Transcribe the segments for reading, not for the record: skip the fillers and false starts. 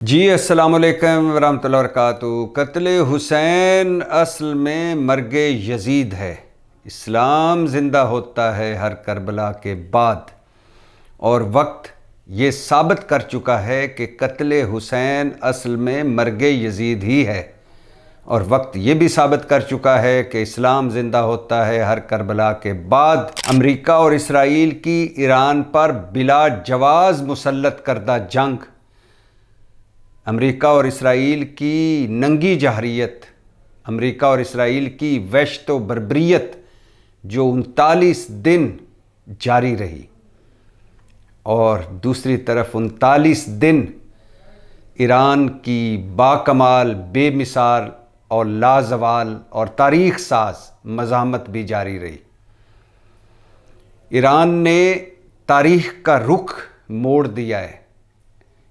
जी अस्सलाम वालेकुम वरहमतुल्लाहि वबरकातुहू। कत्ल हुसैन असल में मर्गे यजीद है। इस्लाम ज़िंदा होता है हर करबला के बाद, और वक्त ये साबित कर चुका है कि कत्ल हुसैन असल में मर्गे यजीद ही है। और वक्त ये भी साबित कर चुका है कि इस्लाम ज़िंदा होता है हर करबला के बाद। अमेरिका और इसराइल की ईरान पर बिला जवाज़ मुसल्लत करदा जंग, अमेरिका और इसराइल की नंगी जहरीत, अमेरिका और इसराइल की वहशत व बर्बरियत जो 39 दिन जारी रही, और दूसरी तरफ 39 दिन ईरान की बाकमाल, बेमिसाल और लाजवाल और तारीख साज मज़ाहमत भी जारी रही। ईरान ने तारीख का रुख मोड़ दिया है।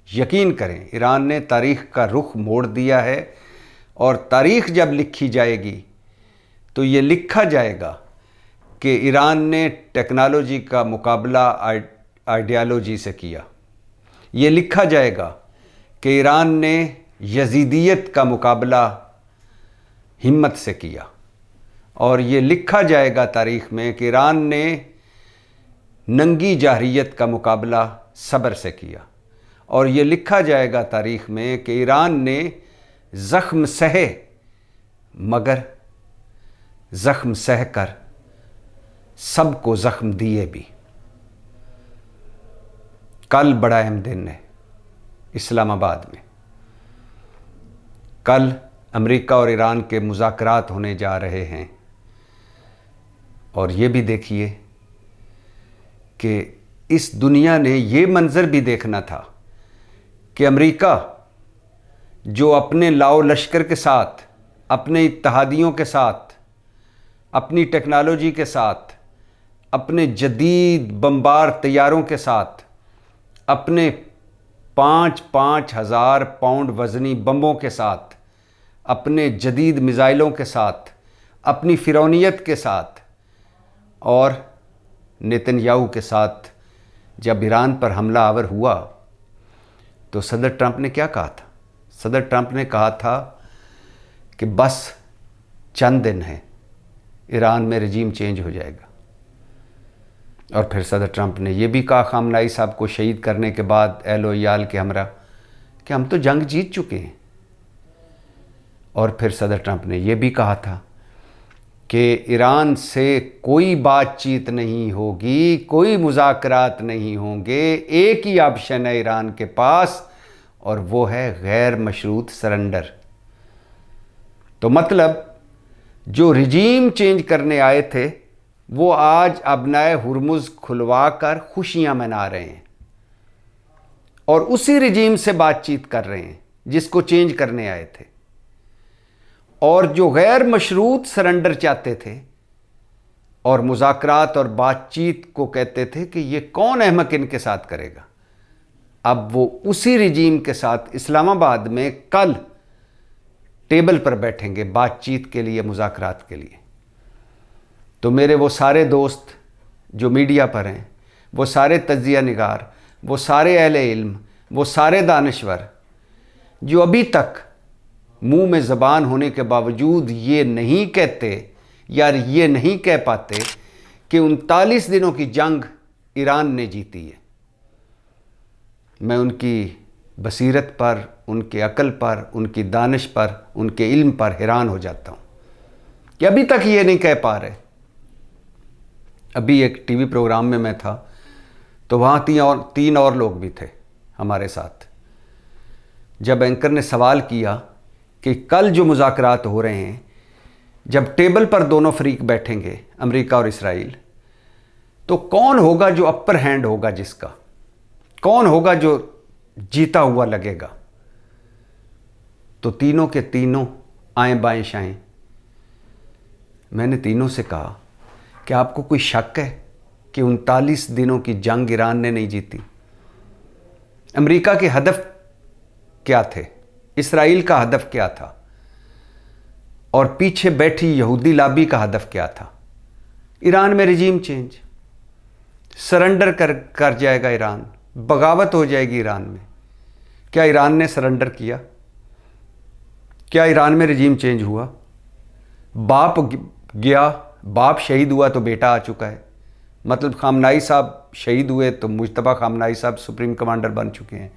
यकीन करें, ईरान ने तारीख़ का रुख मोड़ दिया है, और तारीख़ जब लिखी जाएगी तो ये लिखा जाएगा कि ईरान ने टेक्नोलॉजी का मुकाबला आइडियालॉजी से किया। ये लिखा जाएगा कि ईरान ने यजीदियत का मुकाबला हिम्मत से किया, और ये लिखा जाएगा तारीख़ में कि ईरान ने नंगी जाहरियत का मुकाबला सब्र से किया, और ये लिखा जाएगा तारीख़ में कि ईरान ने ज़ख्म सहे, मगर ज़ख्म सह कर सबको ज़ख्म दिए भी। कल बड़ा अहम दिन है इस्लामाबाद में। कल अमेरिका और ईरान के मुज़ाकरात होने जा रहे हैं, और ये भी देखिए कि इस दुनिया ने ये मंज़र भी देखना था कि अमेरिका जो अपने लाओ लश्कर के साथ, अपने इत्तहादियों के साथ, अपनी टेक्नोलॉजी के साथ, अपने जदीद बमबार तैयारों के साथ, अपने 5-5 हज़ार पाउंड वज़नी बमों के साथ, अपने जदीद मिज़ाइलों के साथ, अपनी फ़िरौनियत के साथ और नेतन्याहू के साथ जब ईरान पर हमला आवर हुआ, तो सदर ट्रंप ने क्या कहा था? सदर ट्रंप ने कहा था कि बस चंद दिन हैं, ईरान में रजीम चेंज हो जाएगा। और फिर सदर ट्रंप ने यह भी कहा खामनाई साहब को शहीद करने के बाद एहलो याल के हमरा कि हम तो जंग जीत चुके हैं। और फिर सदर ट्रंप ने यह भी कहा था कि ईरान से कोई बातचीत नहीं होगी, कोई मुज़ाकरात नहीं होंगे, एक ही ऑप्शन है ईरान के पास, और वो है गैर मशरूत सरेंडर। तो मतलब जो रजीम चेंज करने आए थे वो आज अबनाए हुर्मुज़ खुलवा कर खुशियाँ मना रहे हैं, और उसी रजीम से बातचीत कर रहे हैं जिसको चेंज करने आए थे। और जो गैर मशरूत सरेंडर चाहते थे और मुज़ाकरात और बातचीत को कहते थे कि ये कौन अहमक इनके साथ करेगा, अब वो उसी रजीम के साथ इस्लामाबाद में कल टेबल पर बैठेंगे बातचीत के लिए, मुज़ाकरात के लिए। तो मेरे वो सारे दोस्त जो मीडिया पर हैं, वो सारे तज्ज़िया निगार, वो सारे अहले इल्म, वो सारे दानिश्वर जो अभी तक मुंह में ज़बान होने के बावजूद ये नहीं कहते, यार ये नहीं कह पाते कि 39 दिनों की जंग ईरान ने जीती है, मैं उनकी बसीरत पर, उनके अक्ल पर, उनकी दानिश पर, उनके इल्म पर हैरान हो जाता हूँ कि अभी तक ये नहीं कह पा रहे। अभी एक टीवी प्रोग्राम में मैं था, तो वहाँ तीन और लोग भी थे हमारे साथ। जब एंकर ने सवाल किया कि कल जो मुज़ाकरात हो रहे हैं, जब टेबल पर दोनों फरीक बैठेंगे अमेरिका और इसराइल, तो कौन होगा जो अपर हैंड होगा, जिसका कौन होगा जो जीता हुआ लगेगा? तो तीनों के तीनों आए बाएं शाएं। मैंने तीनों से कहा कि आपको कोई शक है कि 39 दिनों की जंग ईरान ने नहीं जीती? अमेरिका के हदफ क्या थे? इसराइल का हदफ क्या था? और पीछे बैठी यहूदी लाबी का हदफ क्या था? ईरान में रजीम चेंज, सरेंडर कर जाएगा ईरान, बगावत हो जाएगी ईरान में, क्या ईरान ने सरेंडर किया? क्या ईरान में रजीम चेंज हुआ? बाप गया, बाप शहीद हुआ तो बेटा आ चुका है। मतलब खामनाई साहब शहीद हुए तो मुज्तबा खामनाई साहब सुप्रीम कमांडर बन चुके हैं।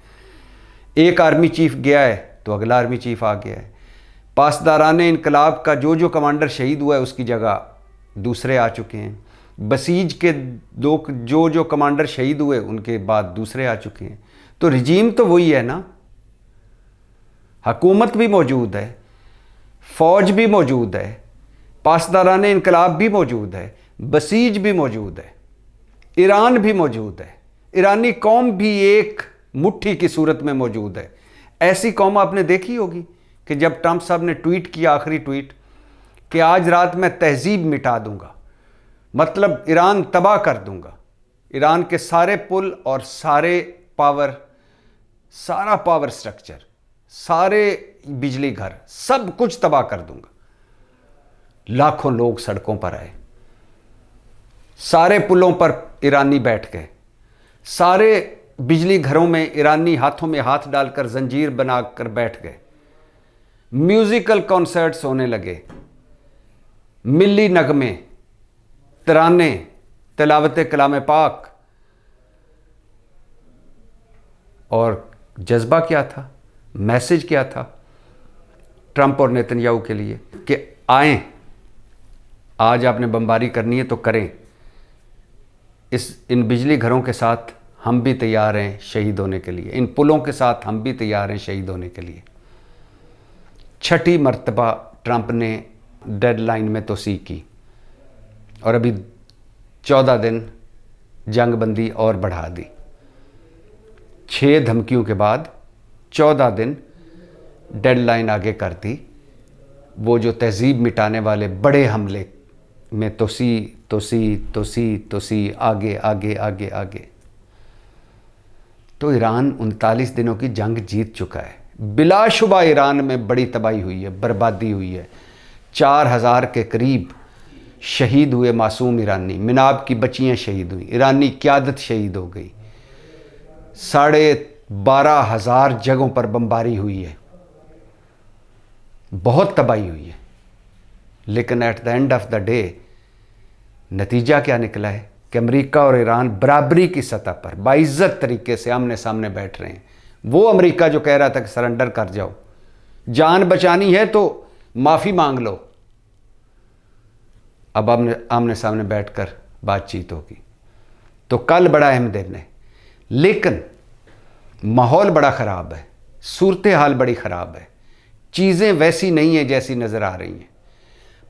एक आर्मी चीफ गया है तो अगला आर्मी चीफ आ गया है। पासदारान इनकलाब का जो जो कमांडर शहीद हुआ है उसकी जगह दूसरे आ चुके हैं। बसीज के जो जो कमांडर शहीद हुए उनके बाद दूसरे आ चुके हैं। तो रजीम तो वही है ना, हुकूमत भी मौजूद है, फ़ौज भी मौजूद है, पासदारान इनकलाब भी मौजूद है, बसीज भी मौजूद है, ईरान भी मौजूद है, ईरानी कौम भी एक मुट्ठी की सूरत में मौजूद है। ऐसी कौम आपने देखी होगी कि जब ट्रंप साहब ने ट्वीट किया, आखिरी ट्वीट, कि आज रात मैं तहजीब मिटा दूंगा, मतलब ईरान तबाह कर दूंगा, ईरान के सारे पुल और सारे पावर, सारा पावर स्ट्रक्चर, सारे बिजली घर, सब कुछ तबाह कर दूंगा। लाखों लोग सड़कों पर आए, सारे पुलों पर ईरानी बैठ गए, सारे बिजली घरों में ईरानी हाथों में हाथ डालकर जंजीर बनाकर बैठ गए। म्यूजिकल कॉन्सर्ट्स होने लगे, मिली नगमे, तराने, तिलावत कलाम पाक। और जज्बा क्या था, मैसेज क्या था ट्रंप और नेतन्याहू के लिए कि आएं, आज आपने बमबारी करनी है तो करें, इन बिजली घरों के साथ हम भी तैयार हैं शहीद होने के लिए, इन पुलों के साथ हम भी तैयार हैं शहीद होने के लिए। छठी मर्तबा ट्रंप ने डेडलाइन में तोसी की और अभी 14 दिन जंगबंदी और बढ़ा दी। 6 धमकियों के बाद 14 दिन डेडलाइन आगे कर दी। वो जो तहजीब मिटाने वाले बड़े हमले में तोसी आगे आगे आगे आगे। तो ईरान 39 दिनों की जंग जीत चुका है। बिलाशुबा ईरान में बड़ी तबाही हुई है, बर्बादी हुई है। 4000 के करीब शहीद हुए मासूम ईरानी, मिनाब की बच्चियां शहीद हुई, ईरानी क़यादत शहीद हो गई, 12,500 जगहों पर बमबारी हुई है, बहुत तबाही हुई है। लेकिन at the end of the day नतीजा क्या निकला है कि अमेरिका और ईरान बराबरी की सतह पर बाइज्जत तरीके से आमने सामने बैठ रहे हैं। वो अमेरिका जो कह रहा था कि सरेंडर कर जाओ, जान बचानी है तो माफ़ी मांग लो, अब आमने सामने बैठकर बातचीत होगी। तो कल बड़ा अहम दिन है, लेकिन माहौल बड़ा ख़राब है, सूरत हाल बड़ी ख़राब है, चीज़ें वैसी नहीं हैं जैसी नज़र आ रही हैं।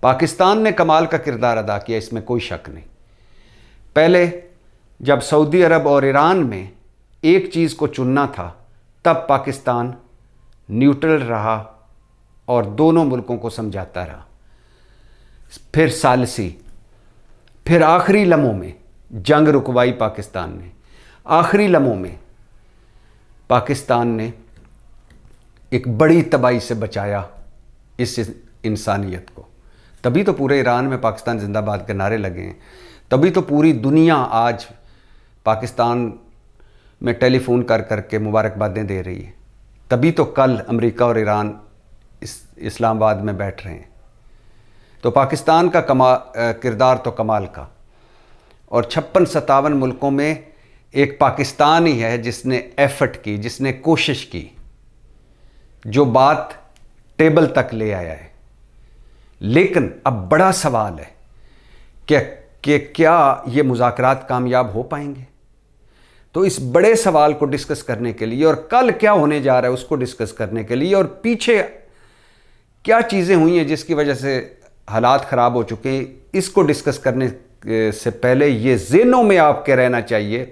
पाकिस्तान ने कमाल का किरदार अदा किया, इसमें कोई शक नहीं। पहले जब सऊदी अरब और ईरान में एक चीज़ को चुनना था तब पाकिस्तान न्यूट्रल रहा और दोनों मुल्कों को समझाता रहा। फिर सालसी, फिर आखिरी लम्हों में जंग रुकवाई पाकिस्तान ने। आखिरी लम्हों में पाकिस्तान ने एक बड़ी तबाही से बचाया इस इंसानियत को। तभी तो पूरे ईरान में पाकिस्तान जिंदाबाद के नारे लगे हैं, तभी तो पूरी दुनिया आज पाकिस्तान में टेलीफोन कर करके मुबारकबादें दे रही है। तभी तो कल अमेरिका और ईरान इस्लामाबाद में बैठ रहे हैं। तो पाकिस्तान का किरदार तो कमाल का, और 56-57 मुल्कों में एक पाकिस्तान ही है जिसने एफर्ट की, जिसने कोशिश की, जो बात टेबल तक ले आया है। लेकिन अब बड़ा सवाल है कि क्या ये मुज़ाकरात कामयाब हो पाएंगे? तो इस बड़े सवाल को डिस्कस करने के लिए और कल क्या होने जा रहा है उसको डिस्कस करने के लिए और पीछे क्या चीज़ें हुई हैं जिसकी वजह से हालात ख़राब हो चुके हैं, इसको डिस्कस करने से पहले ये ज़हनों में आपके रहना चाहिए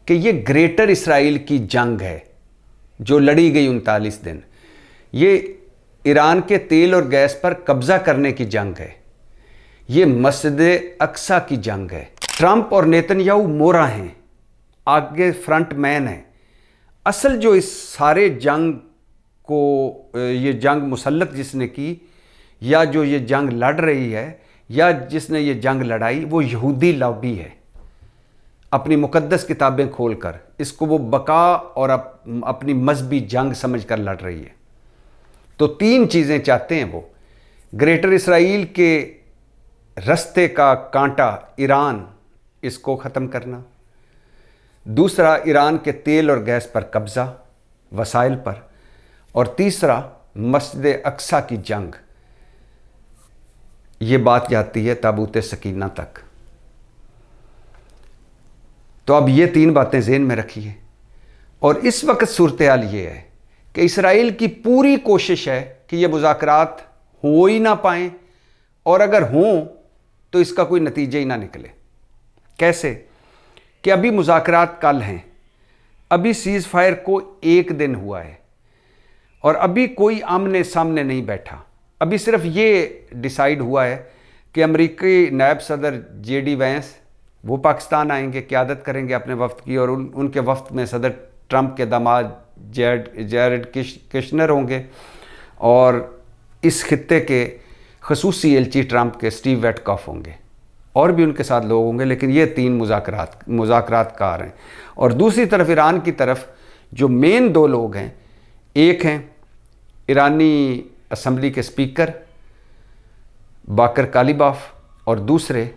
कि ये ग्रेटर इसराइल की जंग है जो लड़ी गई 39 दिन। ये ईरान के तेल और गैस पर कब्ज़ा करने की जंग है। ये मस्जिद अक्सा की जंग है। ट्रंप और नेतन्याहू मोरा हैं, आगे फ्रंट मैन है। असल जो इस सारे जंग को, ये जंग मुसल्लत जिसने की, या जो ये जंग लड़ रही है, या जिसने ये जंग लड़ाई, वो यहूदी लॉबी है। अपनी मुकद्दस किताबें खोलकर इसको वो बका और अपनी मजहबी जंग समझकर लड़ रही है। तो 3 चीज़ें चाहते हैं वो। ग्रेटर इसराइल के रस्ते का कांटा ईरान, इसको ख़त्म करना। दूसरा, ईरान के तेल और गैस पर कब्ज़ा, वसाइल पर। और तीसरा, मस्जिद अक्सा की जंग। ये बात जाती है ताबूत सकीना तक। तो अब ये 3 बातें ज़हन में रखिए। और इस वक्त सूरत हाल ये है कि इसराइल की पूरी कोशिश है कि ये मुज़ाकरात हो ही ना पाएँ, और अगर हों तो इसका कोई नतीजा ही ना निकले। कैसे कि अभी मुज़ाकरात कल हैं, अभी सीज़ फायर को 1 दिन हुआ है, और अभी कोई आमने सामने नहीं बैठा। अभी सिर्फ ये डिसाइड हुआ है कि अमेरिकी नायब सदर JD वैंस वो पाकिस्तान आएंगे, क़यादत करेंगे अपने वफ्द की, और उनके वफ्द में सदर ट्रंप के दामाद जैरेड किशनर होंगे, और इस खित्ते के खसूसी एलची ट्रंप के स्टीव वेटकॉफ होंगे, और भी उनके साथ लोग होंगे। लेकिन ये 3 मुज़ाकरातकार हैं। और दूसरी तरफ ईरान की तरफ जो मेन 2 लोग हैं, एक हैं ईरानी असम्बली के स्पीकर बाकर कालिबाफ, और दूसरे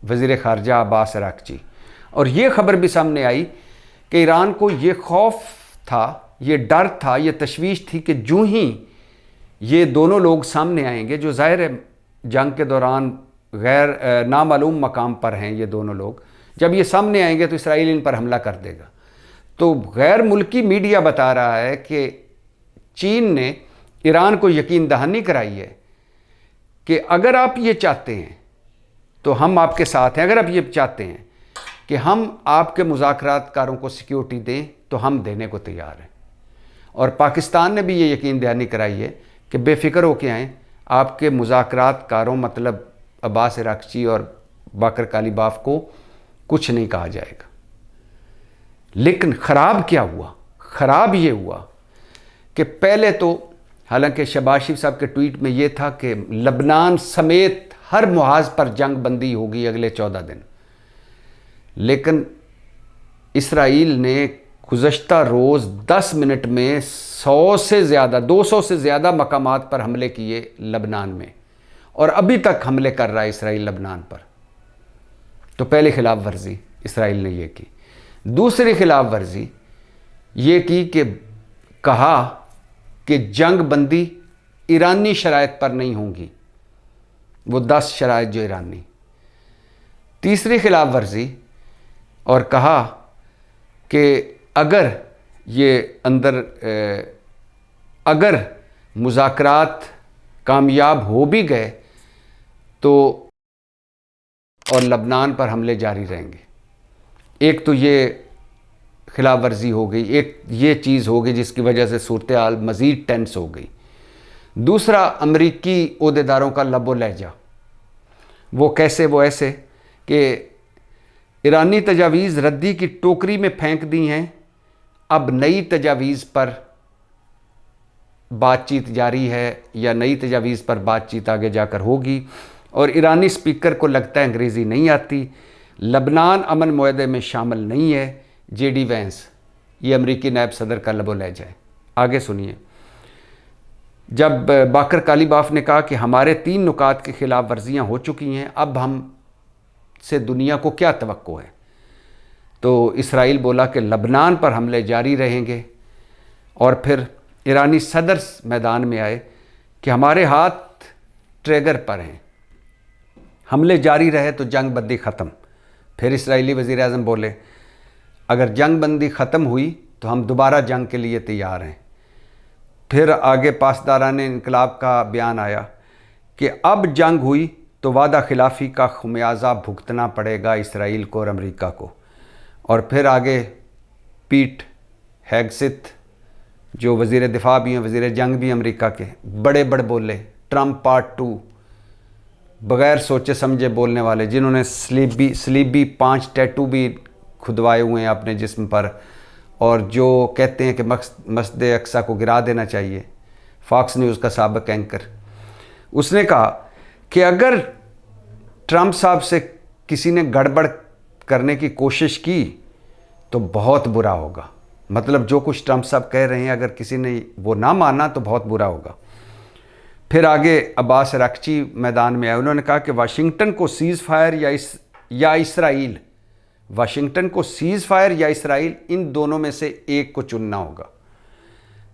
वज़ीर ख़ारजा अब्बास अराक़ची। और ये ख़बर भी सामने आई कि ईरान को ये खौफ था, ये डर था, ये तशवीश थी कि जूँ ही ये दोनों लोग सामने आएंगे, जो ज़ाहिर है जंग के दौरान गैर नामालूम मकाम पर हैं ये दोनों लोग, जब ये सामने आएंगे तो इसराइल इन पर हमला कर देगा। तो गैर मुल्की मीडिया बता रहा है कि चीन ने ईरान को यकीन दहानी कराई है कि अगर आप ये चाहते हैं तो हम आपके साथ हैं, अगर आप ये चाहते हैं कि हम आपके मुज़ाकरातकारों को सिक्योरिटी दें तो हम देने को तैयार हैं। और पाकिस्तान ने भी ये यकीन दहानी कराई है कि बेफिक्र होके आएँ, आपके मुज़ाकरातकारों मतलब अब्बास अराक़ची और बाकर कालिबाफ को कुछ नहीं कहा जाएगा। लेकिन ख़राब क्या हुआ? ख़राब ये हुआ कि पहले तो हालांकि शहबाज शरीफ साहब के ट्वीट में ये था कि लबनान समेत हर मुहाज पर जंग बंदी होगी अगले 14 दिन, लेकिन इसराइल ने गुज़श्ता रोज़ 10 मिनट में 100 से ज़्यादा 200 से ज़्यादा मकामात पर हमले किए लबनान में, और अभी तक हमले कर रहा है इसराइल लबनान पर। तो पहली खिलाफ वर्जी इसराइल ने ये की। दूसरी खिलाफ वर्जी ये की कि कहा कि जंग बंदी ईरानी शराइत पर नहीं होंगी, वो 10 शराइत जो ईरानी। तीसरी खिलाफ वर्जी और कहा कि अगर ये अगर मुज़ाकरात कामयाब हो भी गए तो और लबनान पर हमले जारी रहेंगे। एक तो ये खिलाफ वर्जी हो गई, एक ये चीज़ हो गई जिसकी वजह से सूरत हाल मज़ीद टेंस हो गई। दूसरा, अमरीकी ओहदेदारों का लबो लहजा, वो कैसे? वो ऐसे कि ईरानी तजावीज़ रद्दी की टोकरी में फेंक दी हैं, अब नई तजावीज़ पर बातचीत जारी है या नई तजावीज़ पर बातचीत आगे जाकर होगी। और ईरानी स्पीकर को लगता है अंग्रेज़ी नहीं आती, लबनान अमन मुआहदे में शामिल नहीं है। JD वैंस, ये अमरीकी नायब सदर का लबो लहजा है। आगे सुनिए। जब बाकर कालिबाफ ने कहा कि हमारे 3 नुकात की खिलाफ वर्जियाँ हो चुकी हैं, अब हम से दुनिया को क्या तवक्को है, तो इसराइल बोला कि लबनान पर हमले जारी रहेंगे। और फिर ईरानी सदर मैदान में आए कि हमारे हाथ ट्रिगर पर हैं, हमले जारी रहे तो जंग बंदी ख़त्म। फिर इसराइली वज़ीर आज़म बोले अगर जंग बंदी ख़त्म हुई तो हम दोबारा जंग के लिए तैयार हैं। फिर आगे पासदारान इनकलाब का बयान आया कि अब जंग हुई तो वादा खिलाफ़ी का खुमियाजा भुगतना पड़ेगा इसराइल को और अमेरिका को। और फिर आगे पीट हेगसेथ जो वज़ीर दिफा भी हैं, वज़ीर जंग भी अमेरिका के, बड़े बड़े बोले। ट्रंप पार्ट 2, बग़ैर सोचे समझे बोलने वाले, जिन्होंने सलीबी 5 टैटू भी खुदवाए हुए हैं अपने जिस्म पर, और जो कहते हैं कि मस्जिद अक्सा को गिरा देना चाहिए। फॉक्स न्यूज़ का साबिक एंकर, उसने कहा कि अगर ट्रंप साहब से किसी ने गड़बड़ करने की कोशिश की तो बहुत बुरा होगा। मतलब जो कुछ ट्रंप साहब कह रहे हैं, अगर किसी ने वो ना माना तो बहुत बुरा होगा। फिर आगे अब्बास अराक्ची मैदान में आए। उन्होंने कहा कि वाशिंगटन को सीज़ फायर या इसराइल, वाशिंगटन को सीज़ फायर या इसराइल, इन दोनों में से एक को चुनना होगा।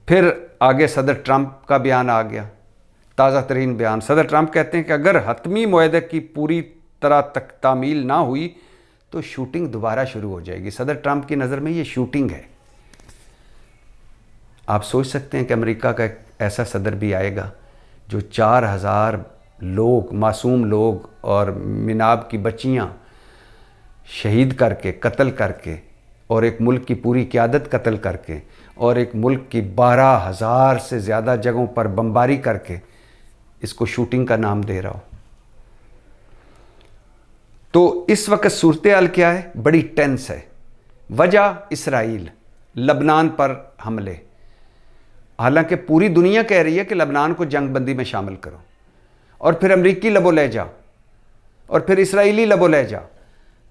फिर आगे सदर ट्रंप का बयान आ गया, ताज़ा तरीन बयान। सदर ट्रंप कहते हैं कि अगर हतमी मुआहदे की पूरी तरह तक तामील ना हुई तो शूटिंग दोबारा शुरू हो जाएगी। सदर ट्रंप की नज़र में ये शूटिंग है। आप सोच सकते हैं कि अमेरिका का एक ऐसा सदर भी आएगा जो 4000 लोग, मासूम लोग और मिनाब की बच्चियां शहीद करके, कत्ल करके, और एक मुल्क की पूरी क़यादत कत्ल करके, और एक मुल्क की 12,000 से ज़्यादा जगहों पर बमबारी करके इसको शूटिंग का नाम दे रहा हो। तो इस वक्त सूरत हाल क्या है? बड़ी टेंस है। वजह इसराइल, लबनान पर हमले। हालांकि पूरी दुनिया कह रही है कि लबनान को जंग बंदी में शामिल करो, और फिर अमरीकी लबो लहजा और फिर इसराइली लबो लहजा।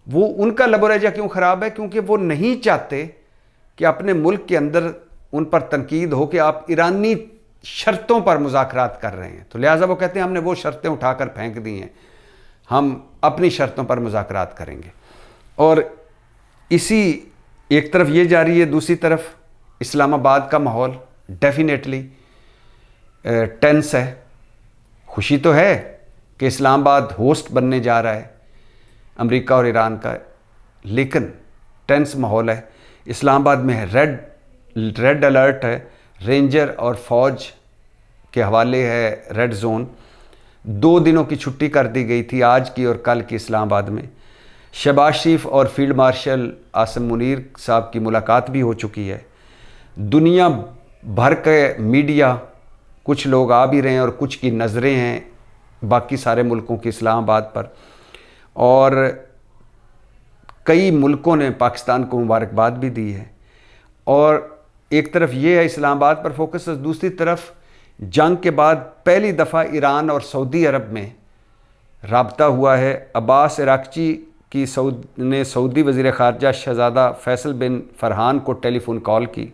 वो उनका लबो लहजा क्यों ख़राब है? क्योंकि वो नहीं चाहते कि अपने मुल्क के अंदर उन पर तनकीद हो कि आप ईरानी शर्तों पर मुज़ाकरात कर रहे हैं। तो लिहाजा वो कहते हैं हमने वो शर्तें उठाकर फेंक दी हैं, हम अपनी शर्तों पर मुज़ाकरात करेंगे। और इसी एक तरफ ये जारी है, दूसरी तरफ इस्लामाबाद का माहौल डेफिनेटली टेंस है। खुशी तो है कि इस्लामाबाद होस्ट बनने जा रहा है अमेरिका और ईरान का, लेकिन टेंस माहौल है। इस्लामाबाद में है रेड अलर्ट है, रेंजर और फ़ौज के हवाले है रेड जोन। 2 दिनों की छुट्टी कर दी गई थी, आज की और कल की। इस्लामाबाद में शहबाज शरीफ और फील्ड मार्शल आसिम मुनीर साहब की मुलाकात भी हो चुकी है। दुनिया भर के मीडिया, कुछ लोग आ भी रहे हैं और कुछ की नज़रें हैं बाकी सारे मुल्कों की इस्लामाबाद पर, और कई मुल्कों ने पाकिस्तान को मुबारकबाद भी दी है। और एक तरफ ये है इस्लामाबाद पर फोकस, दूसरी तरफ जंग के बाद पहली दफ़ा ईरान और सऊदी अरब में राब्ता हुआ है। अब्बास अराक्ची ने सऊदी वज़ीर ख़ारजा शहज़ादा फैसल बिन फ़रहान को टेलीफोन कॉल की।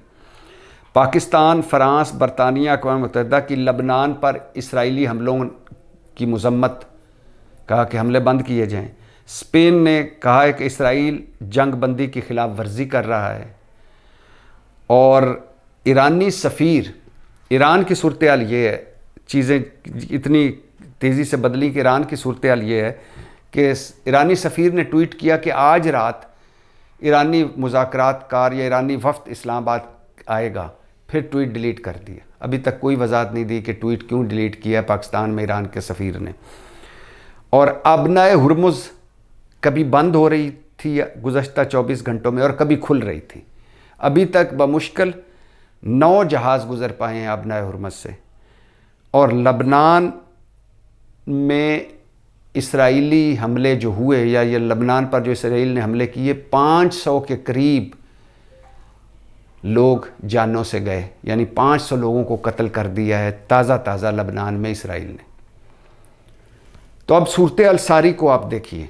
पाकिस्तान, फ़्रांस, बरतानिया, अक़वाम मुत्तहिदा की लबनान पर इसराइली हमलों की मज़म्मत, कहा कि हमले बंद किए जाएं। स्पेन ने कहा है कि इसराइल जंग बंदी की ख़िलाफ़ वर्जी कर रहा है। और ईरानी सफ़ीर, ईरान की सूरत हाल ये है, चीज़ें इतनी तेज़ी से बदली कि ईरान की सूरत हाल ये है कि ईरानी सफ़ीर ने ट्वीट किया कि आज रात ईरानी मुज़ाकरात कार या ईरानी वफ़द इस्लामाबाद आएगा। फिर ट्वीट डिलीट कर दिया। अभी तक कोई वजाहत नहीं दी कि ट्वीट क्यों डिलीट किया पाकिस्तान में ईरान के सफ़ीर ने। और अबनाए हुर्मुज़ कभी बंद हो रही थी गुज़श्ता 24 घंटों में और कभी खुल रही थी। अभी तक बमुश्किल 9 जहाज़ गुज़र पाए हैं अबनाए हुर्मुज़ से। और लबनान में इसराइली हमले जो हुए, या ये लबनान पर जो इसराइल ने हमले किए, 500 के करीब लोग जानों से गए, यानी 500 लोगों को कत्ल कर दिया है ताज़ा लबनान में इसराइल ने। तो अब सूरत हाल सारी को आप देखिए,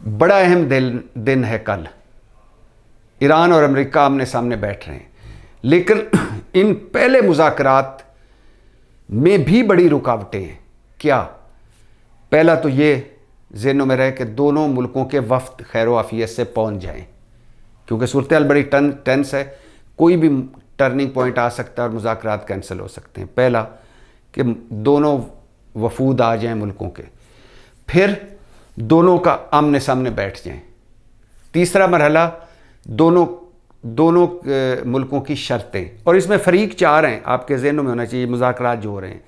बड़ा अहम दिन है कल। ईरान और अमेरिका आमने सामने बैठ रहे हैं, लेकिन इन पहले मुज़ाकरात में भी बड़ी रुकावटें हैं। क्या? पहला तो ये ज़हनों में रहे कि दोनों मुल्कों के वफ़द खैर व आफियत से पहुँच जाएँ, क्योंकि सूरत हाल बड़ी टेंस है। कोई भी टर्निंग पॉइंट आ सकता है और मुज़ाकरात कैंसिल हो सकते हैं। पहला कि दोनों वफूद आ जाएं मुल्कों के, फिर दोनों का आमने सामने बैठ जाएं। तीसरा मरहला दोनों मुल्कों की शर्तें, और इसमें फ़रीक 4 हैं, आपके ज़हनों में होना चाहिए। मुज़ाकरात जो हो रहे हैं,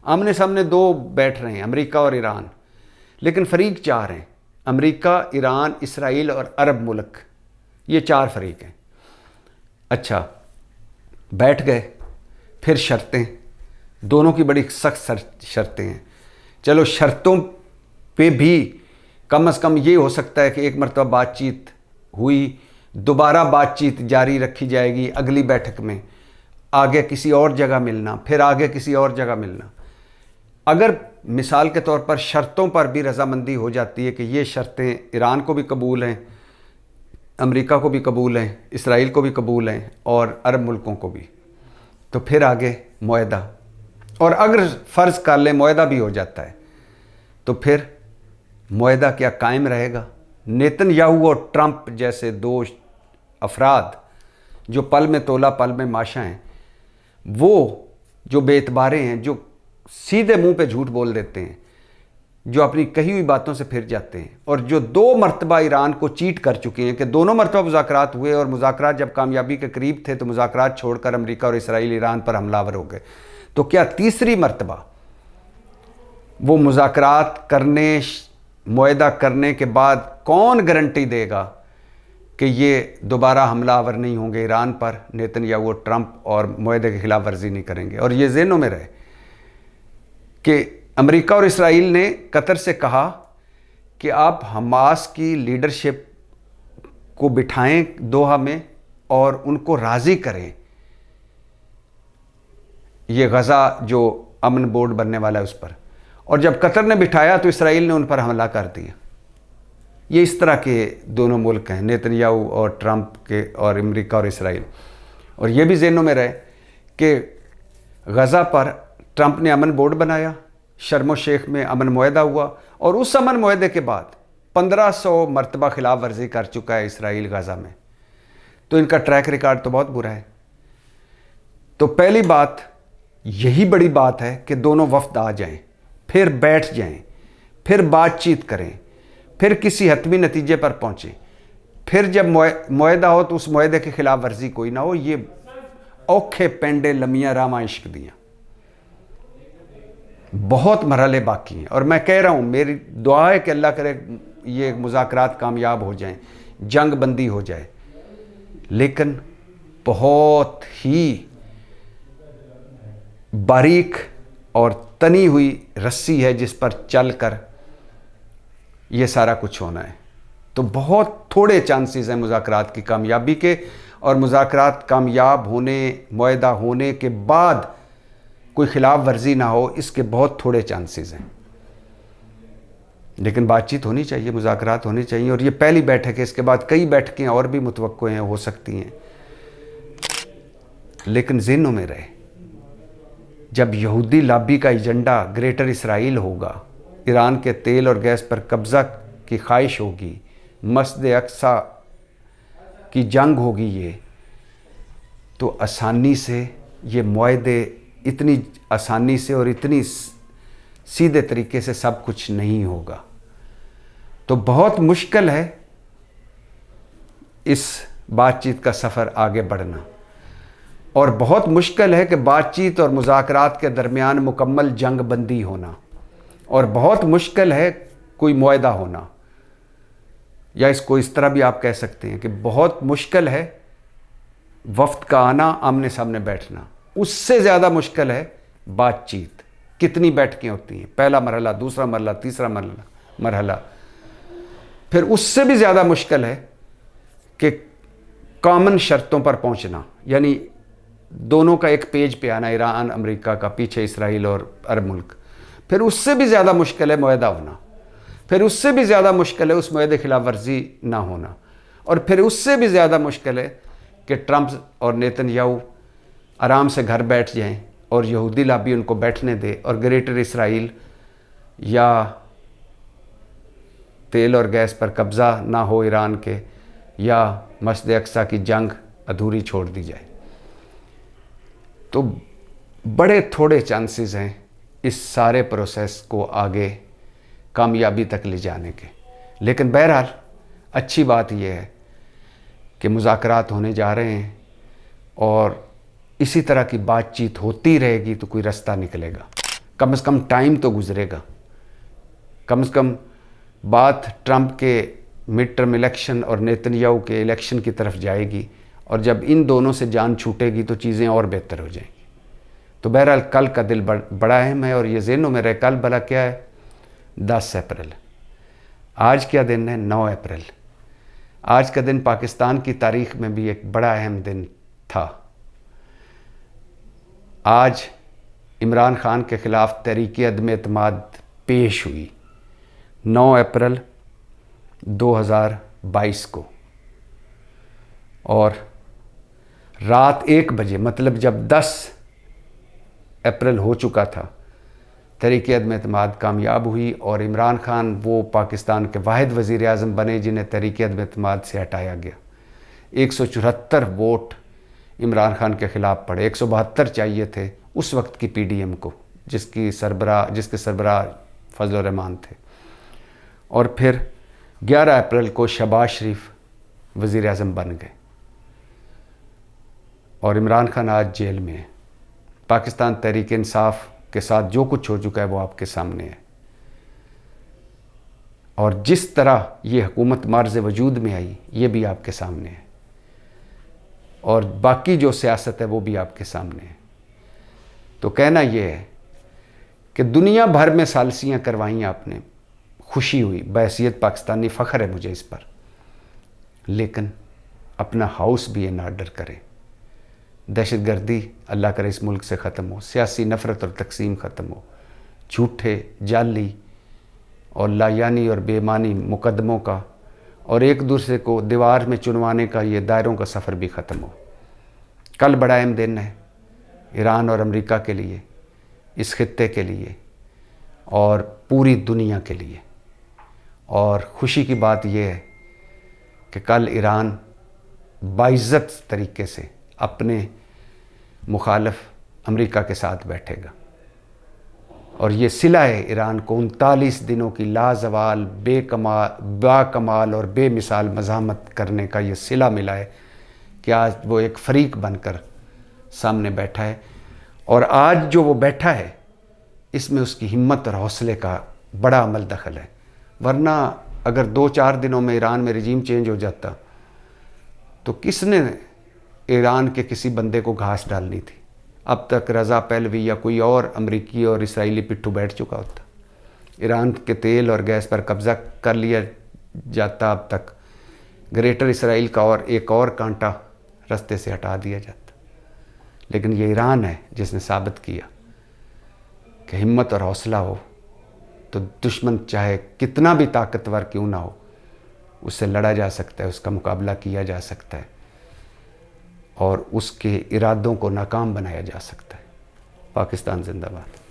आमने सामने 2 बैठ रहे हैं, अमेरिका और ईरान, लेकिन फ़रीक 4 हैं, अमेरिका, ईरान, इसराइल और अरब मुल्क। ये 4 फ़रीक हैं। अच्छा, बैठ गए, फिर शर्तें, दोनों की बड़ी सख्त शर्तें हैं। चलो, शर्तों पे भी कम से कम ये हो सकता है कि एक मरतबा बातचीत हुई, दोबारा बातचीत जारी रखी जाएगी अगली बैठक में, आगे किसी और जगह मिलना, फिर आगे किसी और जगह मिलना। अगर मिसाल के तौर पर शर्तों पर भी रजामंदी हो जाती है कि ये शर्तें ईरान को भी कबूल हैं, अमेरिका को भी कबूल हैं, इसराइल को भी कबूल हैं और अरब मुल्कों को भी, तो फिर आगे मुआहदा। और अगर फ़र्ज़ कर लें मुआहदा भी हो जाता है तो फिर मुआहदा क्या कायम रहेगा? नेतन्याहू और ट्रंप जैसे दो अफराद जो पल में तोला पल में माशा हैं, वो जो बेतबारे हैं, जो सीधे मुंह पे झूठ बोल देते हैं, जो अपनी कही हुई बातों से फिर जाते हैं, और जो 2 मरतबा ईरान को चीट कर चुके हैं कि दोनों मरतबा मुज़ाकरात हुए और मुज़ाकरात जब कामयाबी के करीब थे तो मुज़ाकरात छोड़कर अमेरिका और इसराइल ईरान पर हमलावर हो गए। तो क्या तीसरी मरतबा वो मुज़ाकरात करने, मुआहदा करने के बाद कौन गारंटी देगा कि ये दोबारा हमलावर नहीं होंगे ईरान पर, नेतन्याहू और ट्रंप, और मुआहदे की खिलाफ वर्जी नहीं करेंगे? और ये ज़हनों में रहे कि अमेरिका और इसराइल ने कतर से कहा कि आप हमास की लीडरशिप को बिठाएं दोहा में और उनको राज़ी करें, ये गज़ा जो अमन बोर्ड बनने वाला है उस पर। और जब कतर ने बिठाया तो इसराइल ने उन पर हमला कर दिया। ये इस तरह के दोनों मुल्क हैं, नेतन्याहू और ट्रंप के, और अमेरिका और इसराइल। और ये भी ज़हनों में रहे कि गज़ा पर ट्रंप ने अमन बोर्ड बनाया, शर्म शेख में अमन मुआहदा हुआ, और उस अमन मुआहदे के बाद 1500 मरतबा खिलाफ वर्जी कर चुका है इसराइल गज़ा में। तो इनका ट्रैक रिकॉर्ड तो बहुत बुरा है। तो पहली बात, यही बड़ी बात है कि दोनों वफ्द आ जाएं, फिर बैठ जाएं, फिर बातचीत करें, फिर किसी हतमी नतीजे पर पहुँचें, फिर जब मुआहदा हो तो उस मुआहदे के खिलाफ वर्जी कोई ना हो। ये औखे पेंडे लमियाँ रामा इश्क दियाँ, बहुत मरहले बाकी हैं। और मैं कह रहा हूँ, मेरी दुआ है कि अल्लाह करे ये मुज़ाकरात कामयाब हो जाएं, जंग बंदी हो जाए, लेकिन बहुत ही बारीक और तनी हुई रस्सी है जिस पर चलकर ये सारा कुछ होना है। तो बहुत थोड़े चांसेस हैं मुज़ाकरात की कामयाबी के, और मुज़ाकरात कामयाब होने, मुआहदा होने के बाद कोई खिलाफ वर्जी ना हो, इसके बहुत थोड़े चांसेस हैं। लेकिन बातचीत होनी चाहिए, मुज़ाकरात होनी चाहिए, और ये पहली बैठक है। इसके बाद कई बैठकें और भी मुतवक्को हैं, हो सकती हैं। लेकिन ज़हनों में रहे, जब यहूदी लॉबी का एजेंडा ग्रेटर इसराइल होगा, ईरान के तेल और गैस पर कब्ज़ा की ख्वाहिश होगी, मस्जिद अक्सा की जंग होगी, ये तो आसानी से ये मुआहदे, इतनी आसानी से और इतनी सीधे तरीके से सब कुछ नहीं होगा। तो बहुत मुश्किल है इस बातचीत का सफ़र आगे बढ़ना, और बहुत मुश्किल है कि बातचीत और मुज़ाकरात के दरमियान मुकम्मल जंग बंदी होना, और बहुत मुश्किल है कोई मुआहदा होना, या इसको इस तरह भी आप कह सकते हैं कि बहुत मुश्किल है वफ्द का आना, आमने सामने बैठना। उससे ज़्यादा मुश्किल है बातचीत। कितनी बैठकें होती हैं, पहला मरहला, दूसरा मरहला, तीसरा मरहला। फिर उससे भी ज़्यादा मुश्किल है कि कॉमन शर्तों पर पहुंचना, यानी दोनों का एक पेज पे आना, ईरान अमेरिका का, पीछे इसराइल और अरब मुल्क। फिर उससे भी ज़्यादा मुश्किल है मुआहदा होना। फिर उससे भी ज़्यादा मुश्किल है उस मुआहदे खिलाफ वर्जी ना होना। और फिर उससे भी ज़्यादा मुश्किल है कि ट्रंप और नेतन्याहू आराम से घर बैठ जाएं और यहूदी लॉबी उनको बैठने दे, और ग्रेटर इसराइल या तेल और गैस पर कब्ज़ा ना हो ईरान के, या मस्जिद अक्सा की जंग अधूरी छोड़ दी जाए। तो बड़े थोड़े चांसेस हैं इस सारे प्रोसेस को आगे कामयाबी तक ले जाने के। लेकिन बहरहाल अच्छी बात यह है कि मुज़ाकरात होने जा रहे हैं, और इसी तरह की बातचीत होती रहेगी तो कोई रास्ता निकलेगा। कम से कम टाइम तो गुजरेगा, कम से कम बात ट्रंप के मिड टर्म इलेक्शन और नेतन्याहू के इलेक्शन की तरफ जाएगी, और जब इन दोनों से जान छूटेगी तो चीज़ें और बेहतर हो जाएंगी। तो बहरहाल कल का दिल बड़ा अहम है, और ये ज़हनों में रहे, कल भला क्या है, 10 अप्रैल। आज क्या दिन है, 9 अप्रैल। आज का दिन पाकिस्तान की तारीख में भी एक बड़ा अहम दिन था। आज इमरान खान के ख़िलाफ़ तहरीक अदम एतमाद पेश हुई 9 अप्रैल 2022 को, और रात 1 बजे, मतलब जब 10 अप्रैल हो चुका था, तहरीक अदम एतमाद कामयाब हुई और इमरान खान वो पाकिस्तान के वाहिद वज़ीर आज़म बने जिन्हें तहरीक अदम एतमाद से हटाया गया। 174 वोट इमरान खान के ख़िलाफ़ पड़े, 172 चाहिए थे उस वक्त की PDM को, जिसके सरबराह फजल रहमान थे। और फिर 11 अप्रैल को शहबाज शरीफ वज़ीर आज़म बन गए और इमरान खान आज जेल में है। पाकिस्तान तहरीक इंसाफ के साथ जो कुछ हो चुका है वो आपके सामने है, और जिस तरह ये हुकूमत मार्ज़ वजूद में आई ये भी आपके सामने है, और बाकी जो सियासत है वो भी आपके सामने है। तो कहना ये है कि दुनिया भर में सालसियाँ करवाई आपने, खुशी हुई, बहैसियत पाकिस्तानी फ़ख्र है मुझे इस पर, लेकिन अपना हाउस भी इन ऑर्डर करें। दहशतगर्दी अल्लाह करे इस मुल्क से ख़त्म हो, सियासी नफ़रत और तकसीम ख़त्म हो, झूठे जाली और लायानी और बेईमानी मुकदमों का और एक दूसरे को दीवार में चुनवाने का ये दायरों का सफ़र भी ख़त्म हो। कल बड़ा अहम दिन है ईरान और अमेरिका के लिए, इस खित्ते के लिए और पूरी दुनिया के लिए। और ख़ुशी की बात यह है कि कल ईरान बाइज़्ज़त तरीके से अपने मुखालिफ अमेरिका के साथ बैठेगा, और ये सिला है ईरान को 39 दिनों की लाजवाल बाकमाल और बेमिसाल मज़ाहमत करने का ये सिला मिला है कि आज वो एक फ़रीक बनकर सामने बैठा है। और आज जो वो बैठा है इसमें उसकी हिम्मत और हौसले का बड़ा अमल दखल है, वरना अगर 2-4 दिनों में ईरान में रिजीम चेंज हो जाता तो किसने ईरान के किसी बंदे को घास डालनी थी? अब तक रज़ा पहलवी या कोई और अमरीकी और इसराइली पिट्ठू बैठ चुका होता। ईरान के तेल और गैस पर कब्ज़ा कर लिया जाता, अब तक ग्रेटर इसराइल का और एक और कांटा रास्ते से हटा दिया जाता। लेकिन ये ईरान है जिसने साबित किया कि हिम्मत और हौसला हो तो दुश्मन चाहे कितना भी ताकतवर क्यों ना हो, उससे लड़ा जा सकता है, उसका मुकाबला किया जा सकता है और उसके इरादों को नाकाम बनाया जा सकता है। पाकिस्तान जिंदाबाद।